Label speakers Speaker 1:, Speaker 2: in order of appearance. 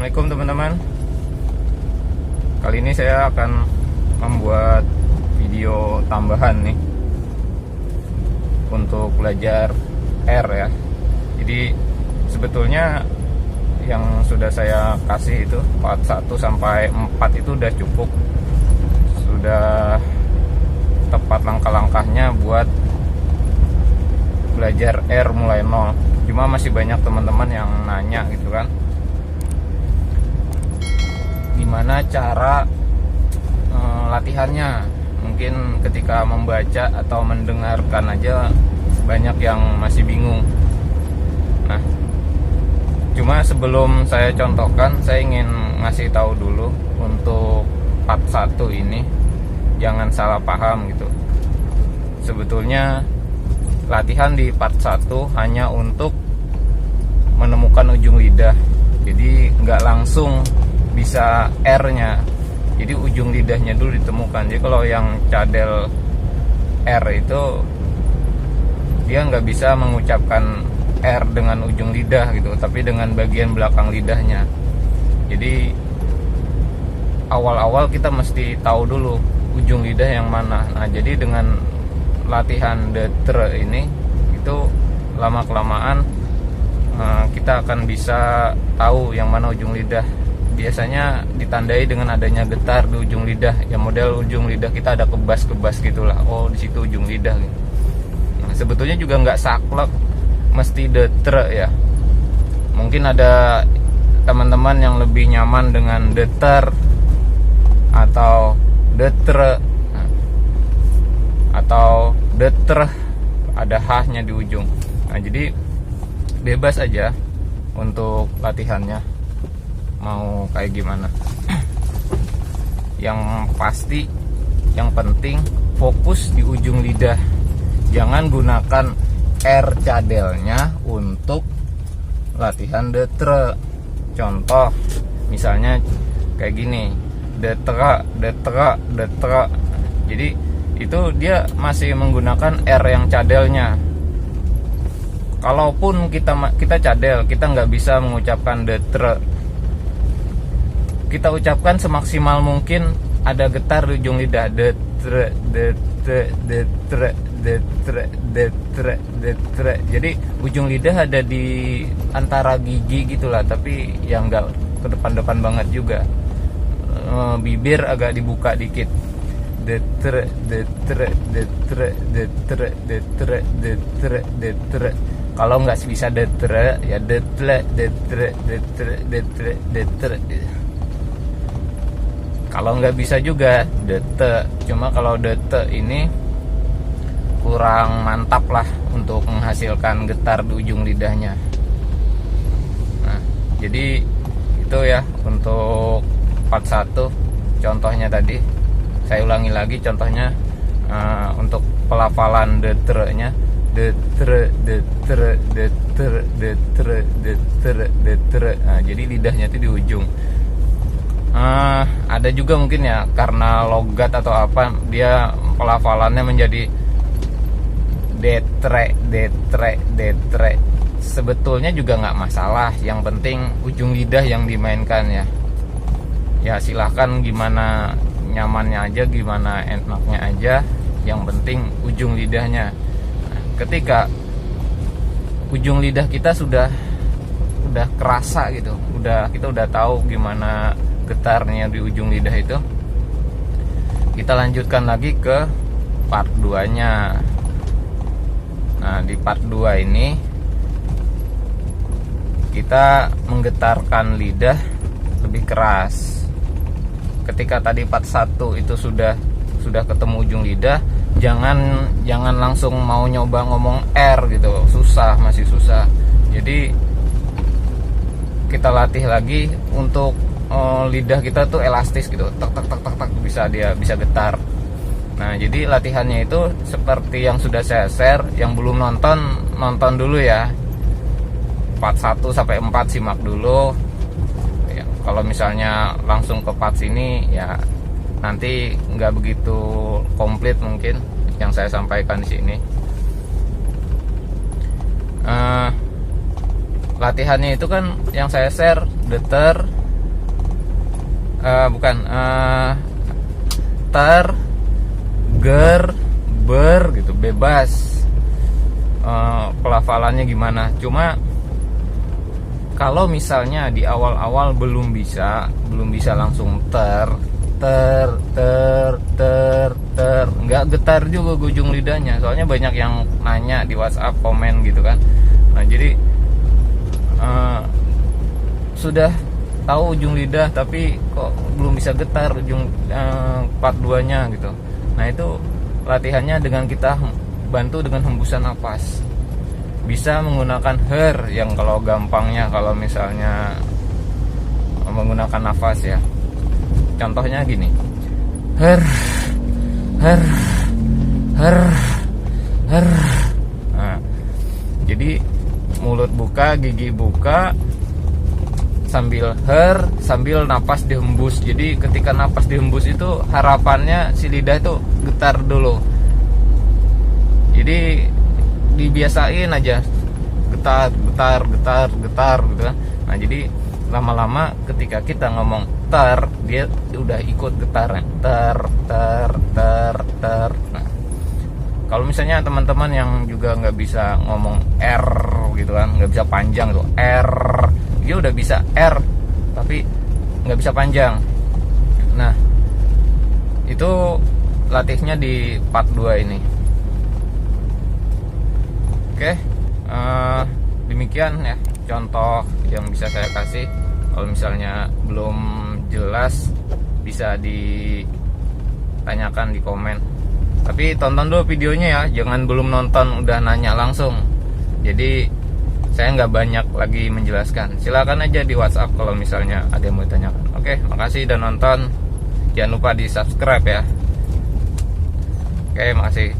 Speaker 1: Assalamualaikum teman-teman. Kali ini saya akan membuat video tambahan nih untuk belajar R ya. Jadi sebetulnya yang sudah saya kasih itu part 1 sampai 4 itu udah cukup. Sudah tepat langkah-langkahnya buat belajar R mulai nol. Cuma masih banyak teman-teman yang nanya gitu kan, gimana cara latihannya. Mungkin ketika membaca atau mendengarkan aja banyak yang masih bingung. Nah, cuma sebelum saya contohkan, saya ingin ngasih tahu dulu untuk part 1 ini jangan salah paham gitu. Sebetulnya latihan di part 1 hanya untuk menemukan ujung lidah. Jadi nggak langsung bisa R-nya. Jadi ujung lidahnya dulu ditemukan. Jadi kalau yang cadel R itu dia nggak bisa mengucapkan R dengan ujung lidah gitu, tapi dengan bagian belakang lidahnya. Jadi awal-awal kita mesti tahu dulu ujung lidah yang mana. Nah, jadi dengan latihan detre ini itu lama-kelamaan kita akan bisa tahu yang mana ujung lidah. Biasanya ditandai dengan adanya getar di ujung lidah. Ya model ujung lidah kita ada kebas-kebas gitulah. Oh, di situ ujung lidah. Nah, sebetulnya juga nggak saklek mesti detre ya. Mungkin ada teman-teman yang lebih nyaman dengan deter atau detre atau detre, ada h-nya di ujung. Nah, jadi bebas aja untuk latihannya mau kayak gimana. Yang pasti, yang penting fokus di ujung lidah. Jangan gunakan R cadelnya untuk latihan detre. Contoh misalnya kayak gini, detra, detra, detra. Jadi itu dia masih menggunakan R yang cadelnya. Kalaupun kita cadel, kita nggak bisa mengucapkan detre. Kita ucapkan semaksimal mungkin ada getar di ujung lidah. Detre, detre, detre, detre, detre, detre. Jadi ujung lidah ada di antara gigi gitulah, tapi yang nggak ke depan-depan banget juga. Bibir agak dibuka dikit. Detre, detre, detre, detre, detre, detre, detre. Kalau nggak bisa detre, ya detre, detre, detre, detre, detre. Kalau nggak bisa juga dete. Cuma kalau dete ini kurang mantap lah untuk menghasilkan getar di ujung lidahnya. Nah, jadi itu ya untuk part 1 contohnya tadi. Saya ulangi lagi contohnya untuk pelafalan detre-nya. Detre, detre, detre, detre, detre, detre. Nah, jadi lidahnya itu di ujung. Ada juga mungkin ya karena logat atau apa, dia pelafalannya menjadi detre, detre, detre. Sebetulnya juga nggak masalah. Yang penting ujung lidah yang dimainkan ya. Ya silahkan gimana nyamannya aja, gimana enaknya aja. Yang penting ujung lidahnya. Nah, ketika ujung lidah kita sudah kerasa gitu, kita udah tahu gimana getarnya di ujung lidah itu, kita lanjutkan lagi ke part 2-nya. Nah, di part 2 ini kita menggetarkan lidah lebih keras. Ketika tadi part 1 itu sudah ketemu ujung lidah, jangan langsung mau nyoba ngomong R gitu, masih susah. Jadi kita latih lagi untuk lidah kita tuh elastis gitu, tak tak tak tak tak, bisa getar. Nah, jadi latihannya itu seperti yang sudah saya share. Yang belum nonton dulu ya, part 1 sampai 4 simak dulu ya. Kalau misalnya langsung ke part sini ya nanti nggak begitu komplit mungkin yang saya sampaikan di sini. Latihannya itu kan yang saya share deter, bukan ter, ger, ber gitu, bebas. Pelafalannya gimana? Cuma kalau misalnya di awal-awal belum bisa langsung ter, nggak getar juga ujung lidahnya. Soalnya banyak yang nanya di WhatsApp, komen gitu kan. Nah jadi sudah tahu ujung lidah tapi kok belum bisa getar ujung part 2-nya gitu. Nah itu latihannya dengan kita bantu dengan hembusan napas. Bisa menggunakan her yang kalau gampangnya, kalau misalnya menggunakan nafas ya. Contohnya gini. Her. Nah, jadi mulut buka, gigi buka, sambil her, sambil napas dihembus. Jadi ketika napas dihembus itu harapannya si lidah itu getar dulu. Jadi dibiasain aja getar gitu kan. Nah jadi lama-lama ketika kita ngomong ter, dia udah ikut getarnya ter. Nah, kalau misalnya teman-teman yang juga nggak bisa ngomong r gitu kan, nggak bisa panjang tuh r, dia udah bisa r tapi nggak bisa panjang. Nah itu latihnya di part 2 ini. Oke, demikian ya contoh yang bisa saya kasih. Kalau misalnya belum jelas bisa ditanyakan di komen. Tapi tonton dulu videonya ya, jangan belum nonton udah nanya langsung. Jadi saya nggak banyak lagi menjelaskan. Silakan aja di WhatsApp kalau misalnya ada yang mau ditanyakan. Oke, makasih udah nonton. Jangan lupa di subscribe ya. Oke, makasih.